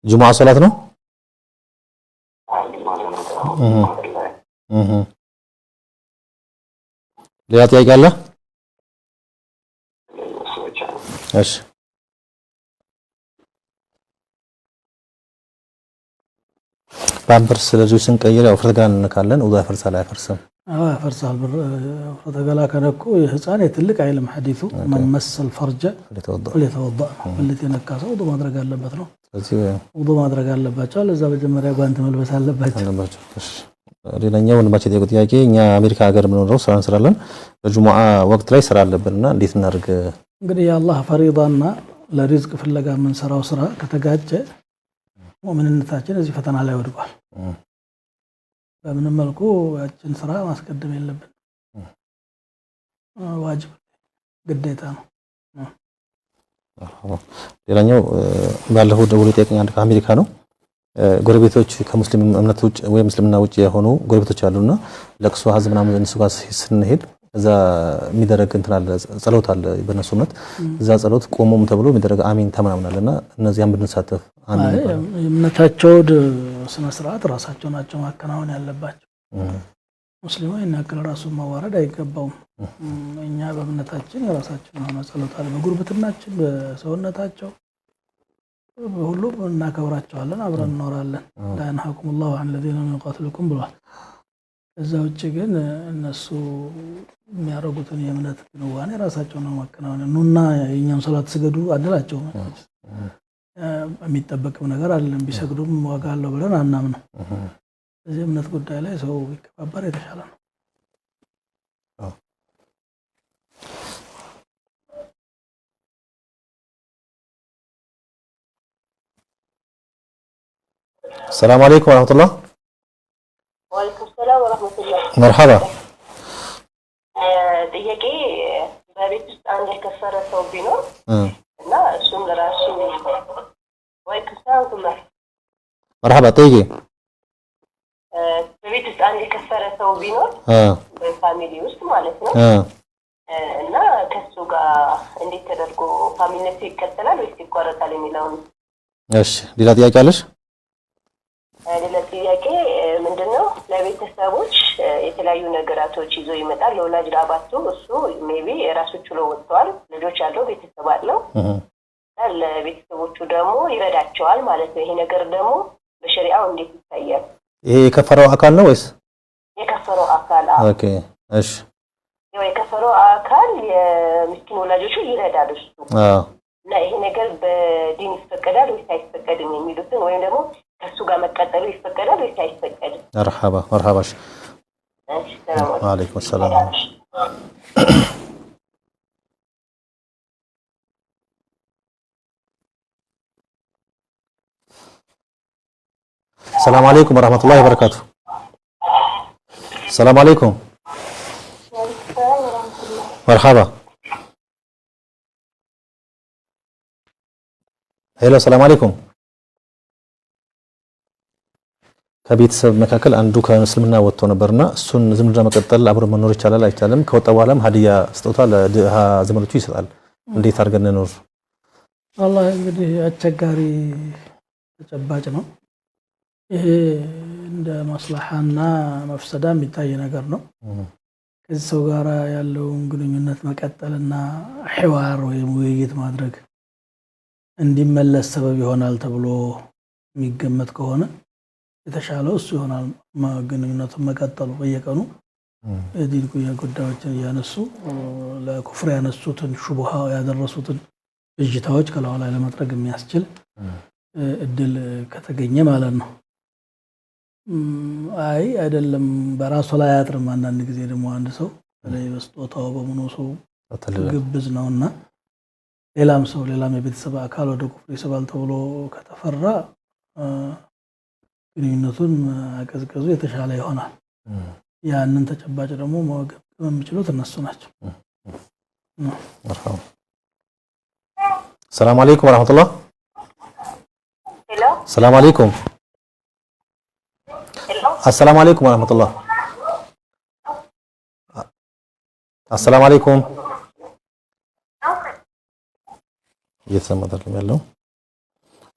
ጁሙዓ ሶላት ነው። ሌላ ጥያቄ አለ? እሺ ፓምፐርስ ልጆች ስንቀይር ያው ፍርድ ጋር እንነካለን። ውዱእ ያፈርሳል አይፈርስም? ያፈርሳል። ፍርድ ጋር ከነኩ የህፃን የትልቅ አይልም ሐዲሱ መመሰል ፈርጀ ለተወضأ ብልት የነካ ሰው ውዱእ ማድረግ አለበት ነው። ስለዚህ ውዱእ ማድረግ አለባቸው። ለዛ መጀመሪያ ጓንት መልበስ አለባቸው። እሺ ሌላኛው ወንድማችን የጠየቀው ጥያቄ እኛ አሜሪካ ሀገር የምንኖረው ስራ እንሰራለን። በጁሙዓ ወቅት ላይ ስራ አለብንና እንዴት እናድርግ? እንግዲህ የአላህ ፈሪዳና ለሪዝቅ ፍለጋ የምንሰራው ስራ ከተጋጨ ሙእሚንነታችን እዚህ ፈተና ላይ ወድቋል። በምንም መልኩ ያችን ስራ ማስቀደም የለብን። ዋጅብ ግዴታ ነው። ሌላኛው ባለፈው ደውሎ የጠየቀኝ አንድ ከአሜሪካ ነው። ጎረቤቶች ከሙስሊም እምነት ውጭ ወይ ሙስሊምና ውጭ የሆኑ ጎረቤቶች አሉና ለቅሶ ሀዘን ምናምን እነሱ ጋር ስንሄድ እዛ የሚደረግ እንትን አለ፣ ጸሎት አለ በእነሱ እምነት። እዛ ጸሎት ቆሞም ተብሎ የሚደረግ አሚን ተምናምናለና እነዚያም ብንሳተፍ አንድ እምነታቸው ስነ ስርዓት ራሳቸው ናቸው ማከናወን ያለባቸው። ሙስሊሞች እናከለ ራሱን ማዋረድ አይገባውም። እኛ በእምነታችን የራሳችን የሆነ ጸሎት አለ። በጉርብትናችን በሰውነታቸው ሁሉም እናከብራቸዋለን፣ አብረን እንኖራለን። ላንሐኩም الله عن الذين يقاتلكم ብሏል። እዛ ውጭ ግን እነሱ የሚያረጉትን የእምነት ክንዋኔ ራሳቸው ነው ማከናወን። ኑና የኛም ሶላት ስገዱ አደላቸው። የሚጠበቅም ነገር አይደለም። ቢሰግዱም ዋጋ አለው ብለን አናምነው። እዚህ እምነት ጉዳይ ላይ ሰው ቢከባበር የተሻለ ነው። السلام عليكم ورحمة الله. وعليكم السلام ورحمة الله. مرحبا. ጥያቄ በቤት ውስጥ አንድ የከሰረ ሰው ቢኖር እና እሱም ለራሱ ወይ ከሳውቱላ مرحبا طيقي. በቤት ውስጥ አንድ የከሰረ ሰው ቢኖር በፋሚሊ ውስጥ ማለት ነው እና ከሱ ጋር እንዴት ተደርጎ ፋሚሊነቱ ይቀጥላል ወይስ ይቋረጣል የሚለውን። እሺ ሌላ ጥያቄ አለሽ? ሌላ ጥያቄ ምንድነው? ለቤተሰቦች የተለያዩ ነገራቶች ይዞ ይመጣል። ለወላጅ ለአባቱ እሱ ሜቢ የራሱ ችሎ ወጥቷል። ልጆች አለው፣ ቤተሰብ አለው። ለቤተሰቦቹ ደግሞ ይረዳቸዋል ማለት ነው። ይሄ ነገር ደግሞ በሸሪዓው እንዴት ይታያል? ይሄ የከፈረው አካል ነው ወይስ የከፈረው አካል? ኦኬ እሺ። የከፈረው አካል የምስኪን ወላጆቹ ይረዳል እሱ። እና ይሄ ነገር በዲን ይፈቀዳል ወይስ አይፈቀድም የሚሉትን ወይም ደግሞ ከሱ ጋር መቀጠሉ ይፈቀዳል ወይስ አይፈቀድም? መርሐባ መርሐባ። ወአለይኩም ሰላም። السلام عليكم ورحمة الله وبركاته. السلام عليكم. مرحبا. ሄሎ ሰላም አለይኩም ከቤተሰብ መካከል አንዱ ከእስልምና ወጥቶ ነበርና እሱን ዝምድና መቀጠል አብሮ መኖር ይቻላል አይቻልም ከወጣ በኋላም ሀዲያ ስጦታ ለድሃ ዘመዶቹ ይሰጣል እንዴት አድርገን እንኖር والله እንግዲህ አስቸጋሪ ተጨባጭ ነው ይሄ እንደ ማስላሃና መፍሰዳ የሚታይ ነገር ነው ከዚህ ሰው ጋር ያለውን ግንኙነት መቀጠልና ሒዋር ወይም ውይይት ማድረግ እንዲመለስ ሰበብ ይሆናል ተብሎ የሚገመት ከሆነ የተሻለው እሱ ይሆናል ግንኙነቱን መቀጠሉ በየቀኑ እዲን ጉዳዮችን ያነሱ ለኩፍር ያነሱትን ሹብሃ ያደረሱትን እጅታዎች ከላው ላይ ለማድረግ የሚያስችል እድል ከተገኘ ማለት ነው አይ አይደለም በራሱ ላይ ያጥርም አንዳንድ ጊዜ ደግሞ አንድ ሰው ላይ በስጦታው በመኖሱ ግብዝ ነውና ሌላም የቤተሰብ አካል ወደ ኩፍር ይሰባል ተብሎ ከተፈራ ግንኙነቱን አቀዝቀዙ የተሻለ ይሆናል ያንን ተጨባጭ ደግሞ ማወቅም የሚችሉት እነሱ ናቸው مرحبا السلام عليكم ورحمة الله Hello? السلام عليكم Hello? السلام عليكم ورحمة الله السلام عليكم እየተሰማ አይደለም ያለው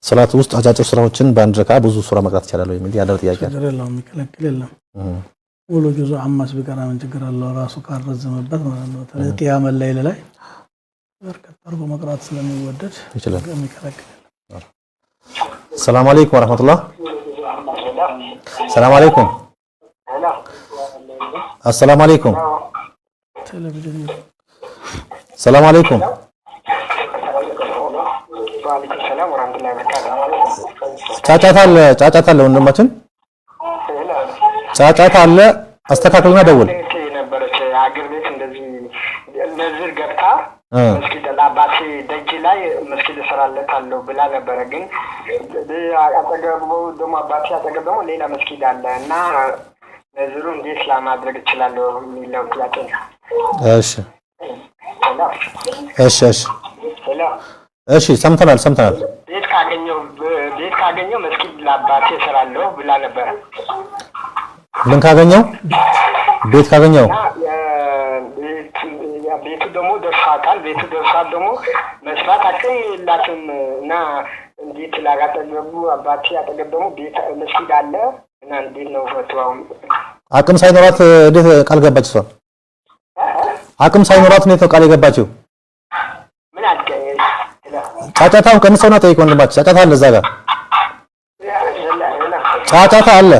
ሰላት ውስጥ አጫጭር ስራዎችን በአንድ ረካ ብዙ ሱራ መቅራት ይችላል ወይ የሚል ያለው ጥያቄ ችግር የለውም የሚከለክል የለም ሙሉ ጁዙ አማስ ቢቀራ ምን ችግር አለው ራሱ ካረዘመበት ማለት ነው ተቂያም ለይል ላይ በርከት አድርጎ መቅራት ስለሚወደድ ይችላል የሚከለክል السلام عليكم ورحمة الله السلام عليكم السلام عليكم ቴሌቪዥን السلام عليكم ወአለይኩም ሰላም ወራህመቱላሂ ወበረካቱሁ ጫጫታ አለ ወንድማችን ጫጫታ አለ አስተካክልና ደውል ነበረች አገር ቤት እንደዚህ ነዝር ገብታ መስጊድ ለአባቴ ደጅ ላይ መስጊድ ሰራለታለሁ ብላ ነበረ ግን አጠገቡ ደግሞ አባቴ አጠገቡ ደግሞ ሌላ መስጊድ አለ እና ነዝሩ እንዴት ለማድረግ ይችላል የሚለው ጥያቄ እሺ እሺ ሰምተናል ቤት ካገኘው መስጊድ ለአባቴ ሰራለሁ ብላ ነበረ ምን ካገኘው ቤት ካገኘው ቤቱ ደግሞ ደርሳታል ቤቱ ደርሳት ደግሞ መስራት አቀይላትም እና እንዴት ላጋጠገቡ አባቴ አጠገብ ደግሞ ቤት መስጊድ አለ እና እንዴት ነው ፈትዋው አቅም ሳይኖራት እንዴት ቃል ገባች እሷ አቅም ሳይኖራት ነው ቃል የገባችው ምን አድርገኝ ጫጫታውን ቀንሰውና ጠይቅ ወንድማችን ጫጫታ አለ እዛ ጋር ጫጫታ አለ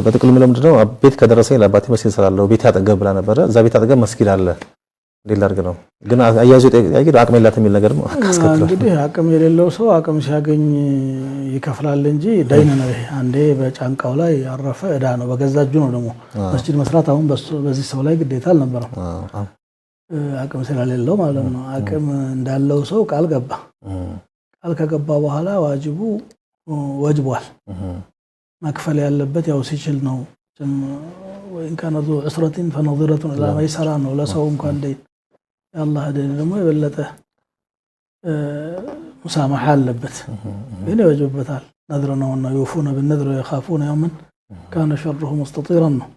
በጥቅል ምንድነው ቤት ከደረሰኝ ለአባቴ መስጊድ ሰራለሁ ቤት ያጠገብ ብላ ነበረ እዛ ቤት አጠገብ መስጊድ አለ እንዴት ላድርግ ነው ግን አያይዞ ጠይቅ አቅም የላትም የሚል ነገር ነው እንግዲህ አቅም የሌለው ሰው አቅም ሲያገኝ ይከፍላል እንጂ ዳይነ ነው አንዴ በጫንቃው ላይ ያረፈ እዳ ነው በገዛ እጁ ነው ደግሞ መስጊድ መስራት አሁን በዚህ ሰው ላይ ግዴታ አልነበረም አቅም ስለሌለው ማለት ነው አቅም እንዳለው ሰው ቃል ከገባ በኋላ ዋጅቡ ወጅቧል መክፈል ያለበት ያው ሲችል ነው ወይን ካነ ذو عسرة فنظرة الى ميسر ነው ለሰው እንኳን ደይ ያላህ ደይ ደግሞ የበለጠ ሙሳማህ አለበት ግን ይወጅበታል ነድር ነውና يوفون بالنذر ويخافون يوما كان شره مستطيرا ነው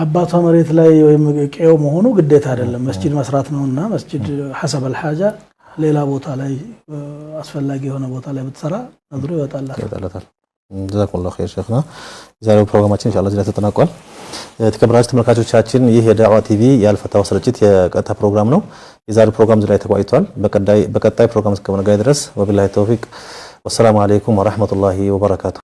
አባቷ መሬት ላይ ወይም ቀየው መሆኑ ግዴታ አይደለም መስጂድ መስራት ነውና መስጂድ حسب الحاجه ሌላ ቦታ ላይ አስፈላጊ የሆነ ቦታ ላይ ብትሰራ ነድሩ ይወጣላታል جزاكم الله خير شيخنا ዛሬው ፕሮግራማችን ኢንሻአላህ እዚህ ላይ ተጠናቋል የተከበራችሁ ተመልካቾቻችን ይህ የዳዕዋ ቲቪ የአልፈታው ስርጭት የቀጥታ ፕሮግራም ነው የዛሬው ፕሮግራም እዚህ ላይ ተቋይቷል በቀጣይ ፕሮግራም እስከምንገናኝ ድረስ ወቢላሂ ተውፊቅ ወሰላሙ አለይኩም ወራህመቱላሂ ወበረካቱ